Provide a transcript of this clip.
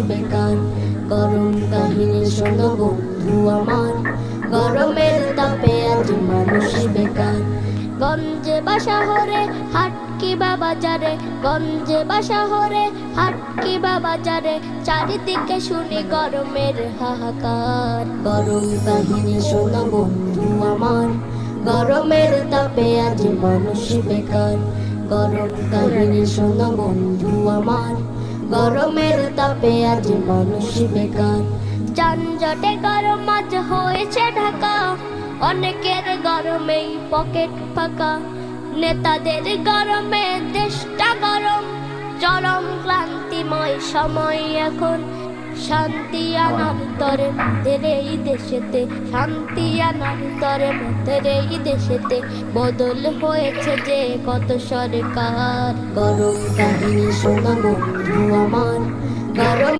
বেকার। গরম কাহিনী শোনো বন্ধু আমার, গরমের তাপে আজ মানুষ বেকার। গঞ্জে বা শহরে হাট কিবা বাজারে, গঞ্জে বা শহরে হাট কিবা বাজারে, চারিদিকে শুনি গরমের হাহাকার। গরম কাহিনী শোনো বন্ধু আমার, গরমের তাপে আজ মানুষ বেকার। গরম কাহিনী শোনো বন্ধু আমার, গরমের তাপে আজ মানুষ বেকার। যানজটে গরম আজ হয়েছে ঢাকা, অনেকের গরমেই পকেট ফাঁকা। নেতাদের গরমে দেশটা গরম, চরম ক্লান্তিময় সময় এখন। শান্তি আনার তরে মোদের এই দেশেতে, শান্তি আনার তরে মোদের এই দেশেতে বদল হয়েছে যে কত সরকার। গরম কাহিনী শোনো বন্ধু আমার, গরম